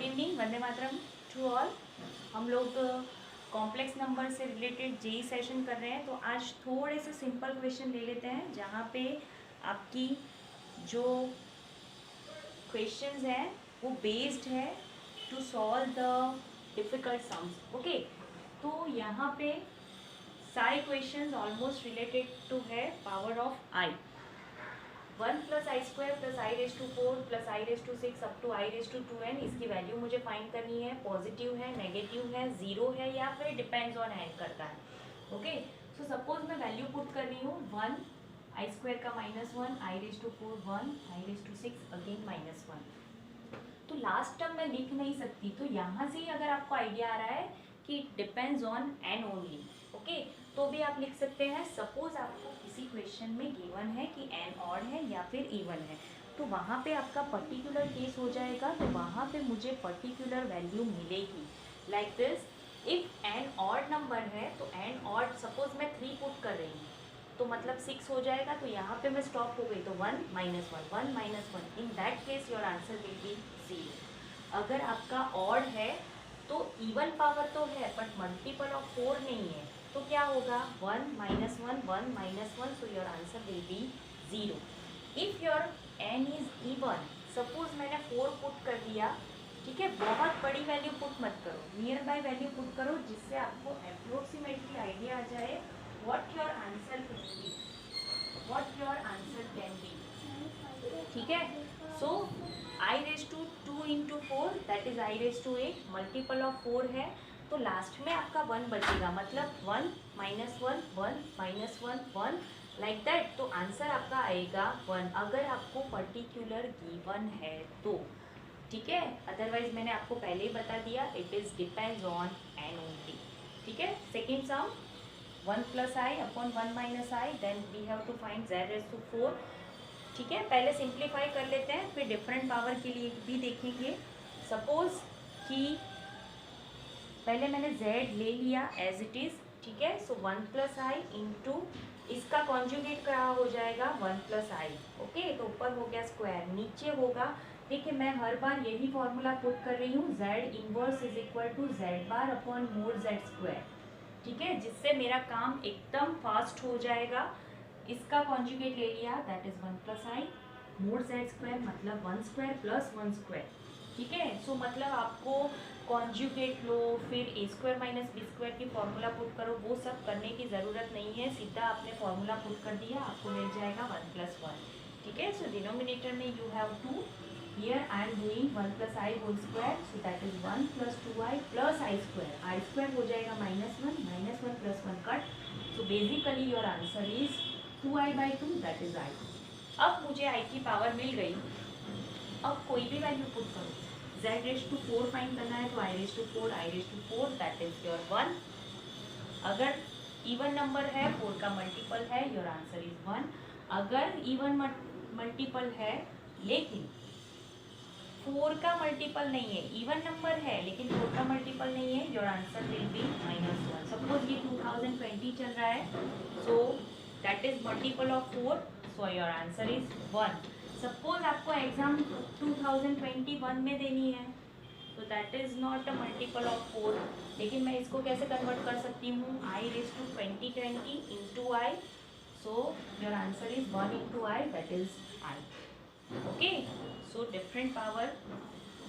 Evening, Vande Mataram to all. हम लोग complex number से रिलेटेड जेई सेशन कर रहे हैं, तो आज थोड़े से सिंपल क्वेश्चन ले लेते हैं जहाँ पे आपकी जो क्वेश्चंस हैं वो बेस्ड है to solve the difficult sums. Okay, तो यहाँ पे सारे क्वेश्चंस ऑलमोस्ट रिलेटेड टू है power of i. 1 plus i square plus i raise to 4 plus i raise to 6 up to i raise to 2n, इसकी value मुझे find करनी है। Positive है, नेगेटिव है, जीरो है या फिर डिपेंड्स ऑन n करता है। ओके, सो सपोज मैं वैल्यू पुट कर रही हूँ 1 आई स्क्वायर का -1, i raise to 4 1, i raise to 6 again -1। तो लास्ट टर्म मैं लिख नहीं सकती, तो यहाँ से ही अगर आपको आइडिया आ रहा है कि depends on n only, okay, तो भी आप लिख सकते हैं। सपोज आपको किसी क्वेश्चन में गिवन है कि n ऑड है या फिर इवन है, तो वहाँ पे आपका पर्टिकुलर केस हो जाएगा, तो वहाँ पे मुझे पर्टिकुलर वैल्यू मिलेगी। Like this, if n odd number है तो n ऑड, सपोज मैं 3 पुट कर रही हूँ तो मतलब 6 हो जाएगा, तो यहाँ पे मैं स्टॉप हो गई, तो 1 -1 1 -1, in that case your answer will be 0। अगर आपका ऑड है तो इवन पावर तो है बट मल्टीपल ऑफ 4 नहीं है, तो क्या होगा 1 -1 1 -1, सो your answer will be 0। If your n is even, suppose मैंने 4 पुट कर दिया, ठीक है, बहुत बड़ी वैल्यू पुट मत करो, नियर बाय वैल्यू पुट करो, जिससे आपको अप्रोक्सीमेटली आइडिया आ जाए what your answer can be, what your answer can be. ठीक है, so i raise to 2 into 4 that is i raise to 8, multiple of 4 है, तो लास्ट में आपका 1 बचेगा, मतलब 1 -1 1 -1 1 लाइक दैट, तो आंसर आपका आएगा 1 अगर आपको पर्टिकुलर गिवन है तो। ठीक है, अदरवाइज मैंने आपको पहले ही बता दिया it is depends on n only. ठीक है, second sum 1 plus i upon 1 minus i, then we have to find z raise to 4। ठीक है, पहले सिंप्लीफाई कर लेते हैं, फिर डिफरेंट पावर के लिए भी देखेंगे। सपोज कि पहले मैंने z ले लिया एज इट इज़, ठीक है, सो 1 प्लस आई इंटू इसका कॉन्जुगेट क्या हो जाएगा 1 प्लस आई। ओके, तो ऊपर हो गया स्क्वायर, नीचे होगा, देखिए मैं हर बार यही फॉर्मूला पुट कर रही हूँ, z inverse is equal to z bar upon mod z square. ठीक है, जिससे मेरा काम एकदम फास्ट हो जाएगा। इसका कॉन्जुगेट ले लिया that is 1 plus I, mode z square मतलब 1 स्क्वायर प्लस 1 स्क्वायर। ठीक है, सो मतलब आपको कॉन्जुगेट लो, फिर a square minus b square की फॉर्मूला पुट करो, वो सब करने की ज़रूरत नहीं है, सीधा आपने फॉर्मूला पुट कर दिया, आपको मिल जाएगा 1 प्लस 1। ठीक है, सो डिनोमिनेटर में you have 2, here I am doing 1 plus i whole square, so that is 1 plus 2i plus i square हो जाएगा -1 plus 1 cut, so basically your answer is 2i/2 that is i। अब मुझे i की power मिल गई, अब कोई भी value put करो, z रेज टू 4 फाइंड करना है तो i raise to 4 that is your 1। अगर इवन नंबर है 4 का मल्टीपल है, योर आंसर इज 1। अगर इवन मल्टीपल है लेकिन 4 का मल्टीपल नहीं है, इवन नंबर है लेकिन 4 का मल्टीपल नहीं है, your answer will be -1। Suppose ये 2020 चल रहा है, so that is multiple of 4, so your answer is 1। Suppose आपको एग्जाम 2021 में देनी है, तो that is not a multiple of 4, लेकिन मैं इसको कैसे कन्वर्ट कर सकती हूँ, i raise to 2020 into i, so your answer is 1 into i that is i. Okay, so different power,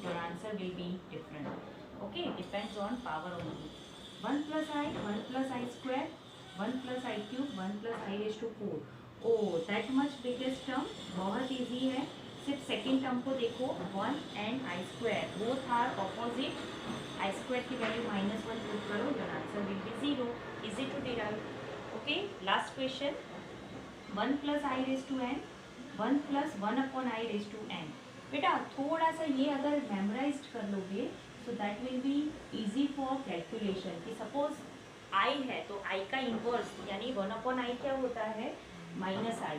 your answer will be different. Okay, depends on power only. 1 plus I square, 1 plus I cube, 1 plus I raised to 4. Oh, that much biggest term, बहुत easy है, सिर्फ second term को देखो, 1 and I square both are opposite, I square की value -1 put करो, your answer will be 0. Easy to derive. Okay, last question, 1 plus I raised to n, 1 plus 1 upon i raise to n। बेटा थोड़ा सा ये अगर memorise कर लोगे तो that will be easy for calculation, कि सपोज i है तो i का इन्वर्स यानी 1 अपॉन आई क्या होता है -i,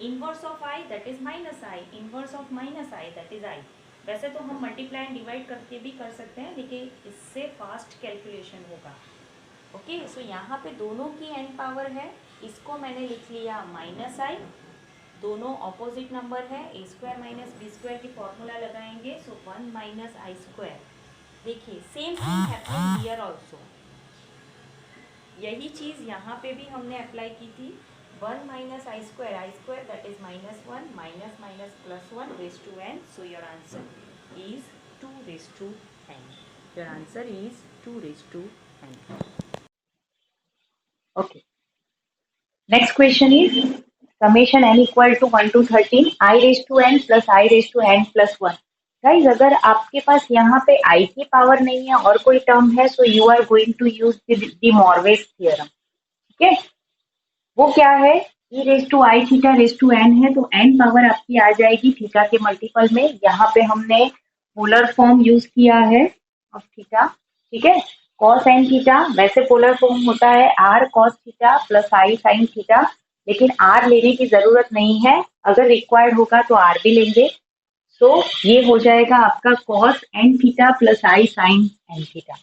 inverse of i that is -i, inverse of -i that is i। वैसे तो हम मल्टीप्लाई एंड डिवाइड करके भी कर सकते हैं, लेकिन इससे फास्ट कैलकुलेशन होगा। ओके, सो यहाँ पे दोनों की n पावर है, इसको मैंने लिख लिया -i, दोनों ऑपोजिट नंबर है, a square minus b square की फॉर्मूला लगाएंगे, सो 1 माइनस आई स्क्वायर देखिए same thing happening here also, यही चीज़ यहाँ पे भी हमने अप्लाई की थी। 1 minus i square that is -1 minus minus +1 raise to n, so your answer is 2 raise to n, your answer is 2 raise to n. Okay. Next question is summation n equal to 1 to 13 I raised to n plus I raised to n plus 1. Guys अगर आपके पास यहाँ पे i की power नहीं है और कोई term है, so you are going to use the Moivre's theorem. ठीक है, वो क्या है, e raise to i theta raise to n है, तो n पावर आपकी आ जाएगी थीटा के मल्टीपल में. यहाँ पे हमने पोलर फॉर्म यूज किया है ऑफ थीटा. ठीक है, cos n थीटा, वैसे पोलर फॉर्म होता है r cos theta plus i sin theta, लेकिन r लेने की जरूरत नहीं है, अगर रिक्वायर्ड होगा तो r भी लेंगे. सो ये हो जाएगा आपका cos n theta plus i sin n theta.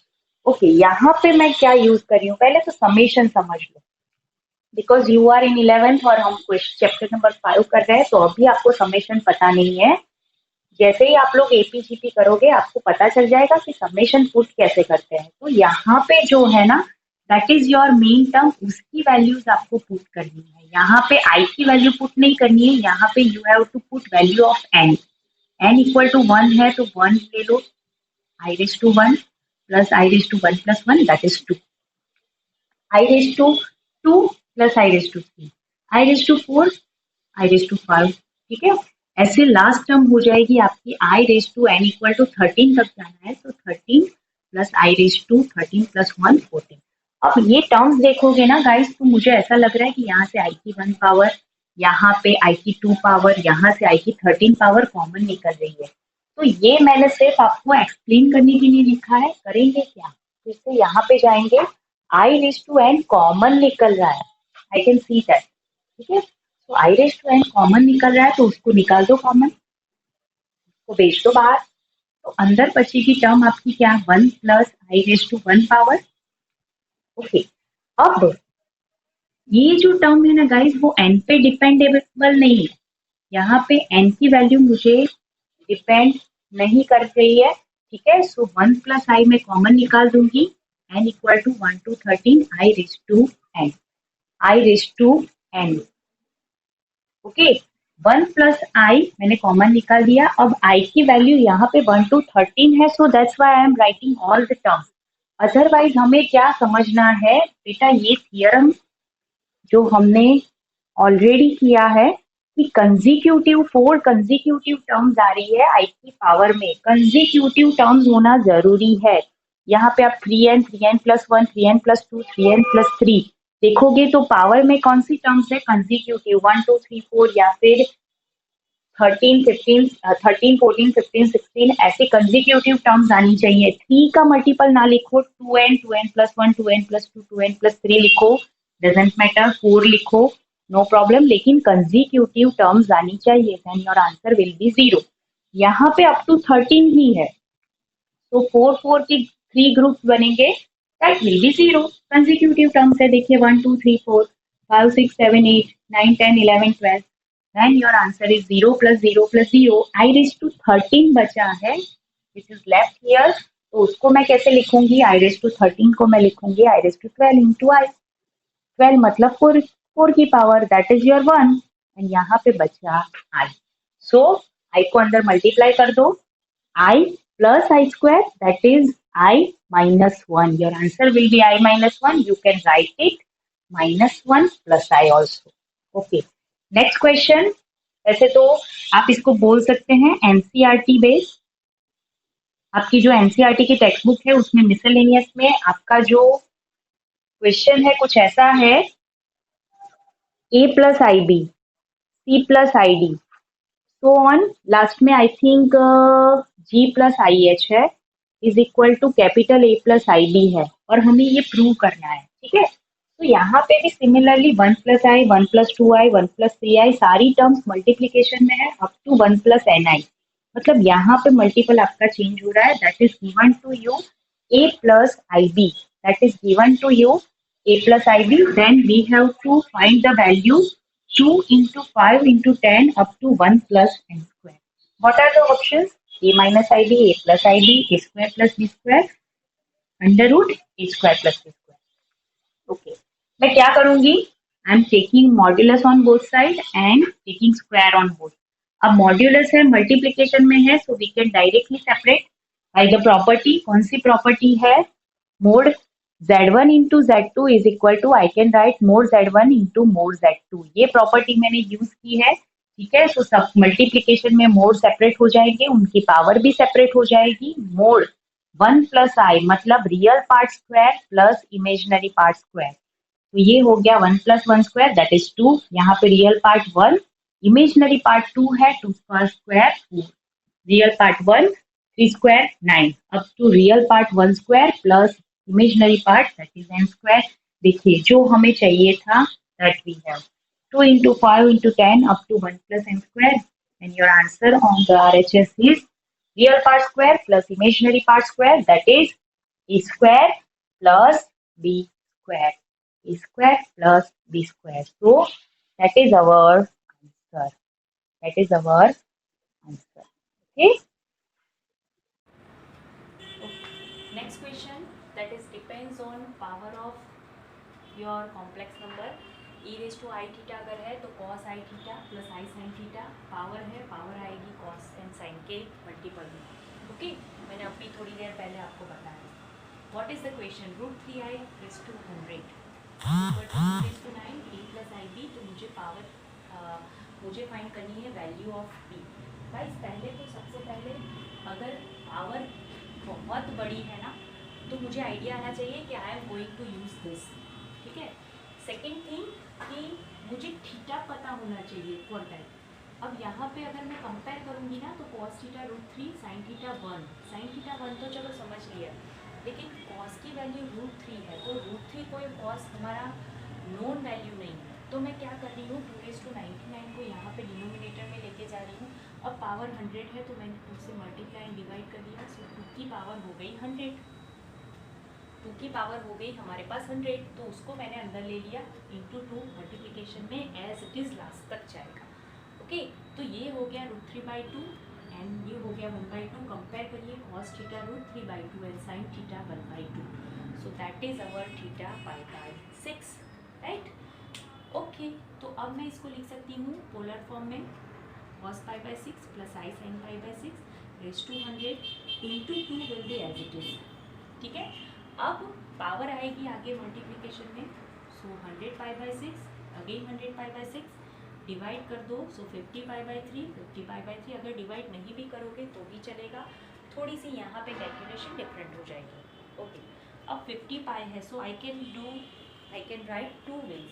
Okay, यहाँ पे मैं क्या यूज कर रही हूँ, पहले तो समेशन समझ लो, because you are in 11th और हम चैप्टर नंबर 5 कर रहे हैं, तो अभी आपको समेशन पता नहीं है. जैसे ही आप लोग एपीजीपी करोगे आपको पता चल जाएगा कि समेशन पुट कैसे करते हैं. तो यहाँ पे जो है ना, that is your main term, उसकी वैल्यूज आपको पुट करनी है. यहाँ पे आई की वैल्यू पुट नहीं करनी है, यहाँ पे you have to put value of n. N equal to 1 है तो 1 ले लो, i raise to 1 plus i raise to 1 plus 1 that is 2. I raise to 2 plus i raise to 3, i raise to 4, i raise to 5. ठीक है, ऐसे last term हो जाएगी आपकी i raise to n equal to 13 तक जाना है, तो 13 plus i raise to 13 plus 1 14. अब ये टर्म्स देखोगे ना गाइस, तो मुझे ऐसा लग रहा है कि यहाँ से आई की 1 पावर, यहाँ पे आई की 2 पावर, यहाँ से आई की 13 पावर कॉमन निकल रही है. तो ये मैंने सिर्फ आपको एक्सप्लेन करने के लिए लिखा है. करेंगे क्या, फिर से यहाँ पे जाएंगे, आई रेज टू एन कॉमन निकल रहा है, आई कैन सी दैट. ठीक है, तो आई रेज टू एन कॉमन निकल रहा है, तो उसको निकाल दो कॉमन, उसको बेच दो बाहर. तो अंदर बचेगी टर्म आपकी क्या, 1 plus i raise to 1 power. Okay, अब ये जो टर्म है ना गाइस, वो एन पे डिपेंडेबल नहीं है. यहाँ पे एन की वैल्यू मुझे डिपेंड नहीं कर रही है. ठीक है, सो 1 प्लस आई में कॉमन निकाल दूंगी, n equal to 1 to 13 i raise to n, i raise to n. Okay, 1 plus i मैंने कॉमन निकाल दिया. अब आई की वैल्यू यहाँ पे 1 टू 13 है, so that's why I am writing all the terms. Otherwise हमें क्या समझना है बेटा, ये थियरम जो हमने ऑलरेडी किया है कि कंजिक्यूटिव 4 कंजिक्यूटिव टर्म्स आ रही है आई की पावर में, कंजिक्यूटिव टर्म्स होना जरूरी है. यहाँ पे आप 3n 3n plus 1 3n plus 2 3n plus 3 देखोगे तो पावर में कौन सी टर्म्स है कंजिक्यूटिव, 1 2 3 4 या फिर 13 15 13 14 15 16 ऐसे कंजिक्यूटिव टर्म्स आनी चाहिए. 3 का मल्टीपल ना लिखो, 2n 2n plus 1 2n plus 2 2n plus 3 लिखो, डजेंट मैटर, 4 लिखो, नो प्रॉब्लम, लेकिन कंजिक्यूटिव टर्म्स आनी चाहिए, then your answer will be 0. यहाँ पे अप टू 13 ही है, तो 4 4 की 3 ग्रुप बनेंगे, that will be 0. Consecutive terms है, देखिए 1 2 3 4 5 6 7 8 9 10 11 12, then your answer is 0 plus 0 plus 0. I raised to 13 बचा है, which is left here. तो उसको मैं कैसे लिखूंगी, I raised to 13 को मैं लिखूंगी I raised to 12 into I. 12 मतलब 4 की power, that is your 1. and यहाँ पे बचा I. So I को अंदर मल्टीप्लाई कर दो, I plus I square, that is I minus 1. Your answer will be I minus 1. You can write it minus 1 plus I also. Okay. Next question, वैसे तो आप इसको बोल सकते हैं एनसीईआरटी बेस. आपकी जो एनसीईआरटी की टेक्स्ट बुक है उसमें मिसलेनियस में आपका जो क्वेश्चन है कुछ ऐसा है, a plus i b c plus i d so on, लास्ट में I think g plus i h है, is equal to capital a plus i b है, और हमें ये प्रूव करना है. ठीक है, तो यहाँ पे भी similarly 1 plus i 1 plus 2 i 1 plus 3 i सारी टर्म्स मल्टीप्लीकेशन में है up to 1 plus n i. मतलब यहाँ पे मल्टीपल आपका चेंज हो रहा है, that is given to you a plus i b, that is given to you a plus i b. Then we have to find the value 2 into 5 into 10 up to 1 plus n square. What are the options? A minus i b, a plus i b, a square plus b square, under root a square plus b square. Okay, मैं क्या करूंगी, I am taking modulus on both side and taking square on both. अब modulus है, multiplication में है, so we can directly separate by the property. कौन सी property है, mod z1 into z2 is equal to, I can write mod z1 into mode z2। ये property मैंने use की है, ठीक है। सो सब मल्टीप्लीकेशन में मोड सेपरेट हो जाएंगे, उनकी पावर भी सेपरेट हो जाएगी। मोड 1 प्लस आई मतलब real part square plus imaginary part square, तो ये हो गया 1 प्लस 1 स्क्वायर दैट इज 2। यहाँ पे रियल पार्ट 1, इमेजिनरी पार्ट 2 है, 2 का स्क्वायर 4, रियल पार्ट 1 3 स्क्वायर 9, अब to real part 1 square plus imaginary part that is n square. देखिए जो हमें चाहिए था that we have 2 into 5 into 10 up to 1 plus n square, and your answer on the RHS is real part square plus imaginary part square, that is a square plus b square, a square plus b square. So that is our answer, that is our answer. Okay. Next question, that is depends on power of your complex number e raise to i theta अगर है तो cos i theta plus i sine theta, power है, power आएगी cos and sine के multiple में। Okay, मैंने अभी थोड़ी देर पहले आपको बताया। What is the question, √3i raise to 100 raise to 9 a plus i b, तो मुझे पावर मुझे फाइंड करनी है वैल्यू ऑफ b। गाइस पहले तो सबसे पहले अगर पावर बहुत बड़ी है ना तो मुझे आइडिया आना चाहिए कि I am going to use this, ठीक है। सेकेंड थिंग कि मुझे थीटा पता होना चाहिए फॉर दैट। अब यहाँ पे अगर मैं कंपेयर करूँगी ना तो cos theta √3, sine theta 1, sine theta 1 तो चलो समझ लिया, लेकिन cos की वैल्यू √3 है, तो √3 कोई cos हमारा नोन वैल्यू नहीं है। तो मैं क्या कर रही हूँ, 2⁻99 को यहाँ पे डिनोमिनेटर में लेके जा रही हूँ। अब पावर 100 है तो मैंने 2 से मल्टीप्लाई एंड डिवाइड कर दिया, सो 2 की पावर हो गई 100, 2 की पावर हो गई हमारे पास 100, तो उसको मैंने अंदर ले लिया इंटू 2 मल्टीप्लिकेशन में एज इट इज़ लास्ट तक जाएगा। ओके, तो ये हो गया √3/2 एंड ये हो गया 1/2। कंपेयर करिए cos theta √3/2 and sin theta 1/2, so that is our theta π/6, right. Okay, तो अब मैं इसको लिख सकती हूँ पोलर फॉर्म में, cos π/6 plus i sin π/6 raise to 100 into 2 will be as it is, ठीक है। अब पावर आएगी आगे मल्टीप्लिकेशन में, सो 100 π/6 अगेन 100 π/6 डिवाइड कर दो, सो 50 π/3, 50 π/3 अगर डिवाइड नहीं भी करोगे तो भी चलेगा, थोड़ी सी यहाँ पे कैलकुलेशन डिफरेंट हो जाएगी। ओके, अब 50 पाई है, so I can write 2 ways,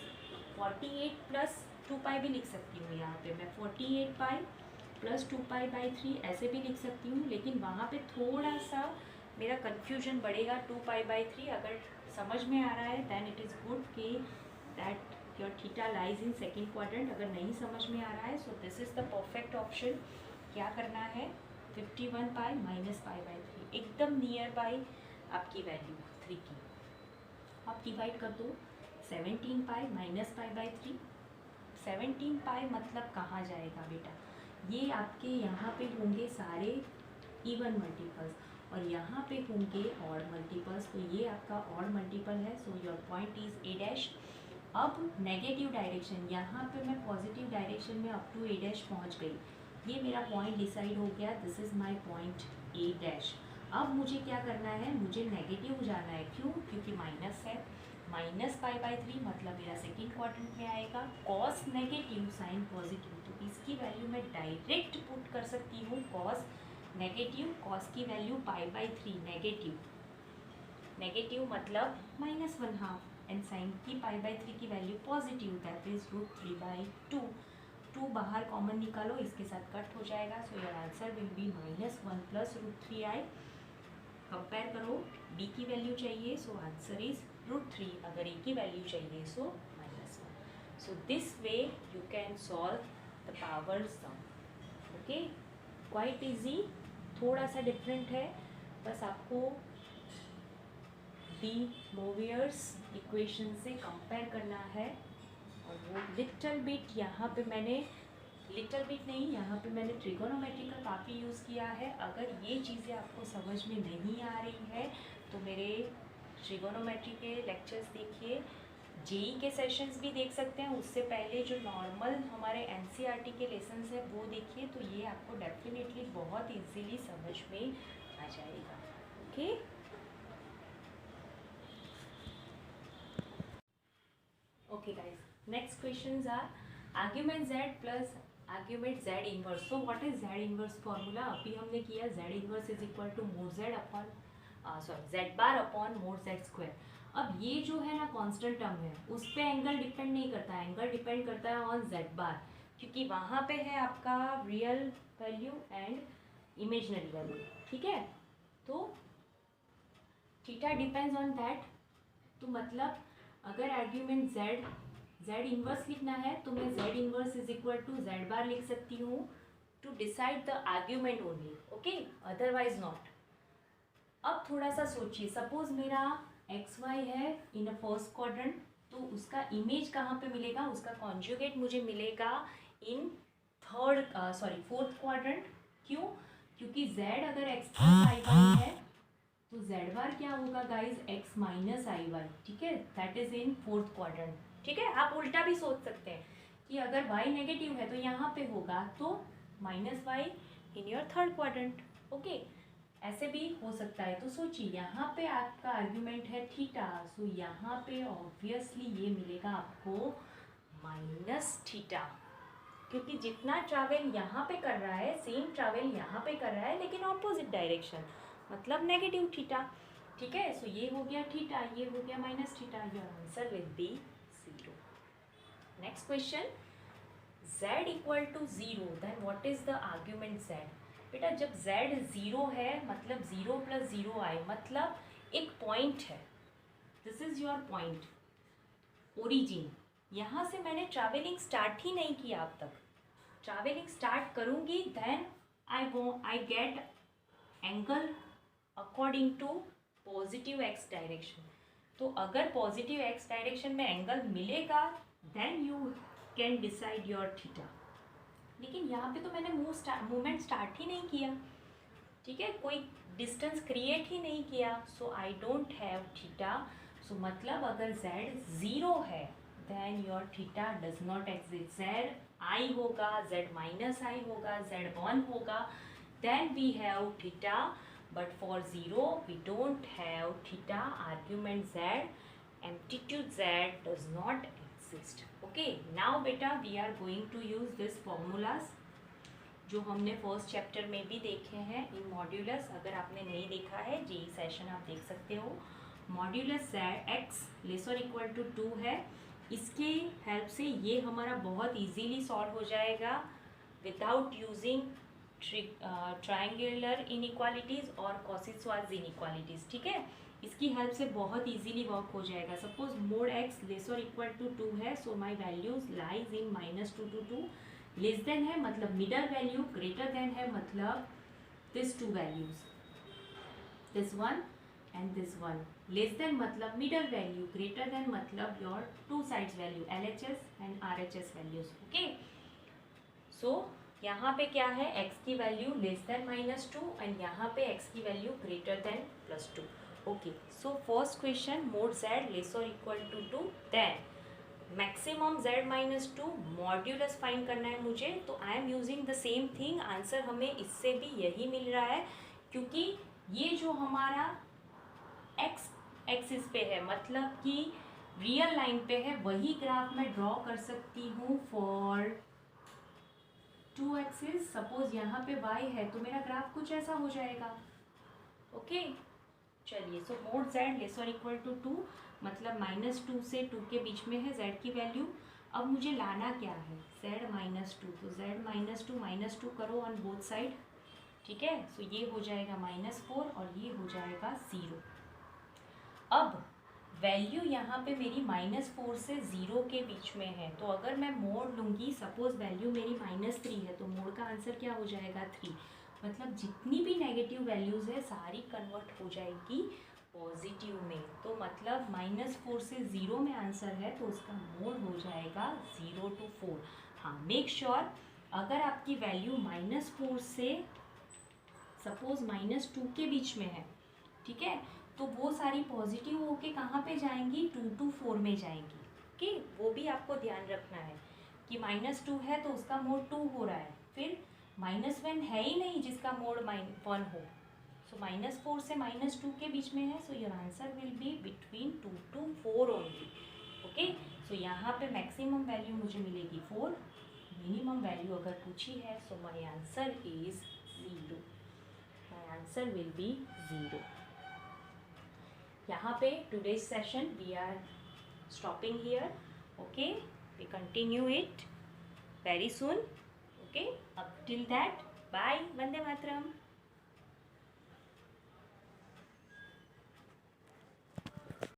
48 plus 2 pi भी लिख सकती हूँ यहाँ पे मैं, 48 पाई प्लस 2 पाई/3 ऐसे भी लिख सकती हूँ, लेकिन वहाँ पे थोड़ा सा मेरा कन्फ्यूजन बढ़ेगा 2 पाई/3। अगर समझ में आ रहा है देन इट इज़ गुड कि that your theta lies in second quadrant. अगर नहीं समझ में आ रहा है so this is the perfect option. क्या करना है, 51 पाई माइनस पाई/3 एकदम नियर बाई आपकी वैल्यू 3 की, आप डिवाइड कर दो 17 पाई माइनस पाई/3। 17 पाई मतलब कहाँ जाएगा बेटा, ये आपके यहाँ पे होंगे सारे इवन मल्टीपल्स और यहाँ पे होंगे ऑड मल्टीपल्स, तो ये आपका ऑड मल्टीपल है, so your point is a dash. अब नेगेटिव डायरेक्शन, यहाँ पे मैं पॉजिटिव डायरेक्शन में अप टू ए डैश पहुँच गई, ये मेरा पॉइंट डिसाइड हो गया, this is my point A dash. अब मुझे क्या करना है, मुझे नेगेटिव जाना है, क्यों, क्योंकि माइनस है, माइनस पाई/3 मतलब मेरा सेकेंड क्वाड्रेंट में आएगा, कॉस नेगेटिव साइन पॉजिटिव, तो इसकी वैल्यू मैं डायरेक्ट पुट कर सकती हूँ, कॉस नेगेटिव, कॉस की वैल्यू पाई/3 नेगेटिव, नेगेटिव मतलब -1/2 एंड साइन की पाई/3 की वैल्यू पॉजिटिव दैट इज √3/2। 2 बाहर कॉमन निकालो, इसके साथ कट हो जाएगा, सो your answer will be -1 plus √3i। Compare करो, b की वैल्यू चाहिए सो आंसर इज √3, अगर a की वैल्यू चाहिए so -1। So this way you can solve the power sum. Okay, quite easy, थोड़ा सा डिफरेंट है, बस आपको डी मोवियर्स इक्वेशन से कंपेयर करना है, और वो लिटिल बिट यहाँ पे मैंने लिटिल बिट नहीं, यहाँ पे मैंने ट्रिगोनोमेट्री का काफ़ी यूज़ किया है। अगर ये चीज़ें आपको समझ में नहीं आ रही है तो मेरे ट्रिगोनोमेट्री के लेक्चर्स देखिए, जेई के सेशंस भी देख सकते हैं। उससे पहले जो नॉर्मल हमारे एनसीईआरटी के लेसन्स हैं वो देखिए, तो ये आपको डेफिनेटली बहुत इजीली समझ में आ जाएगा। Okay, okay guys, next questions are argument z plus argument z inverse. So what is z inverse formula? अभी हमने किया z inverse is equal to mod z upon z bar upon mod z square. अब ये जो है ना constant term है, उस पे एंगल डिपेंड नहीं करता है, एंगल डिपेंड करता है ऑन z बार, क्योंकि वहाँ पे है आपका real value and imaginary value. ठीक है, तो थीटा डिपेंड्स ऑन दैट। तो मतलब अगर आर्ग्यूमेंट z इन्वर्स लिखना है तो मैं z inverse is equal to z bar लिख सकती हूँ to decide the argument only, okay, otherwise not. अब थोड़ा सा सोचिए, सपोज मेरा एक्स वाई है इन अ फर्स्ट क्वाड्रेंट, तो उसका इमेज कहाँ पे मिलेगा, उसका कॉन्जुगेट मुझे मिलेगा इन फोर्थ क्वाड्रेंट। क्यों? क्योंकि z अगर एक्स प्लस आई वाई है तो z बार क्या होगा गाइज, x माइनस आई वाई। ठीक है, that is in fourth quadrant. ठीक है, आप उल्टा भी सोच सकते हैं कि अगर y नेगेटिव है तो यहाँ पे होगा तो minus y in your third quadrant. Okay, ऐसे भी हो सकता है। तो सोचिए, यहाँ पे आपका आर्ग्यूमेंट है थीटा, सो यहाँ पे ऑब्वियसली ये मिलेगा आपको माइनस थीटा, क्योंकि जितना ट्रैवल यहाँ पे कर रहा है सेम ट्रैवल यहाँ पे कर रहा है लेकिन ऑपोजिट डायरेक्शन, मतलब नेगेटिव थीटा। ठीक है, सो ये हो गया थीटा, ये हो गया minus theta. Your answer will be 0। Next question, z equal to 0, then what is the argument z? बेटा जब z 0 है मतलब 0 प्लस 0 आई, मतलब एक पॉइंट है, this is your point origin. यहाँ से मैंने ट्रैवलिंग स्टार्ट ही नहीं किया अब तक, ट्रैवलिंग स्टार्ट करूँगी then I get angle according to positive x direction. तो अगर पॉजिटिव एक्स डायरेक्शन में एंगल मिलेगा then you can decide your theta. लेकिन यहाँ पे तो मैंने मूवमेंट स्टार्ट ही नहीं किया, ठीक है, कोई डिस्टेंस क्रिएट ही नहीं किया, so I don't have theta. So मतलब अगर z 0 है then your theta does not exist. z i होगा, z माइनस आई होगा, z 1 होगा, then we have theta, but for 0 we don't have theta, argument z, amplitude z does not exist. Okay, now beta we are going to use this formulas जो हमने first chapter में भी देखे हैं इन modulus. अगर आपने नहीं देखा है जेई सेशन आप देख सकते हो। मॉड्यूलस x लेस और इक्वल टू 2 है, इसके हेल्प से ये हमारा बहुत इजीली सॉल्व हो जाएगा विदाउट यूजिंग ट्रायंगुलर इनइक्वालिटीज़ और कॉसिस्वाज इनइक्वालिटीज़। ठीक है, इसकी हेल्प से बहुत इजीली वर्क हो जाएगा। सपोज मोड x लेस और इक्वल टू 2 है, so my values lies in -2 to 2। Less than है मतलब मिडल वैल्यू, ग्रेटर देन है मतलब this two values, this one and this one. Less than मतलब मिडल वैल्यू, ग्रेटर देन मतलब your two sides value LHS and RHS values. Okay, so यहाँ पे क्या है, x की वैल्यू लेस देन -2 एंड यहाँ पे x की value greater than +2। Okay, so first question, mod z less और equal to 2, then maximum z -2 modulus find करना है मुझे। तो I am using the same thing, answer हमें इससे भी यही मिल रहा है, क्योंकि ये जो हमारा x एक्सिस पे है मतलब कि रियल लाइन पे है, वही ग्राफ मैं ड्रॉ कर सकती हूँ फॉर 2 एक्सिस। सपोज यहाँ पे y है तो मेरा ग्राफ कुछ ऐसा हो जाएगा। ओके, चलिए, सो मोड z लेस और इक्वल टू 2 मतलब -2 से 2 के बीच में है z की वैल्यू। अब मुझे लाना क्या है, z -2, तो z -2 करो ऑन बोथ साइड। ठीक है, सो ये हो जाएगा -4 और ये हो जाएगा 0। अब वैल्यू यहाँ पे मेरी -4 से 0 के बीच में है, तो अगर मैं मोड लूँगी, सपोज वैल्यू मेरी -3 है, तो मोड का आंसर क्या हो जाएगा 3। मतलब जितनी भी नेगेटिव वैल्यूज़ है सारी कन्वर्ट हो जाएगी पॉजिटिव में। तो मतलब -4 से 0 में आंसर है तो उसका मोड हो जाएगा 0 to 4। हाँ, मेक श्योर अगर आपकी वैल्यू -4 से सपोज -2 के बीच में है, ठीक है, तो वो सारी पॉजिटिव होके कहाँ पे जाएंगी, 2 to 4 में जाएंगी। ओके, वो भी आपको ध्यान रखना है कि -2 है तो उसका मोड 2 हो रहा है, फिर -1 है ही नहीं जिसका मोड 1 हो, सो -4 से -2 के बीच में है, so your answer will be between 2 to 4 only. Okay, so यहाँ पे मैक्सिमम वैल्यू मुझे मिलेगी 4, मिनिमम वैल्यू अगर पूछी है, so my answer is 0, my answer will be 0। यहाँ पे today's session we are stopping here. Okay, we continue it very soon. Okay, up till that, bye, Vande Mataram.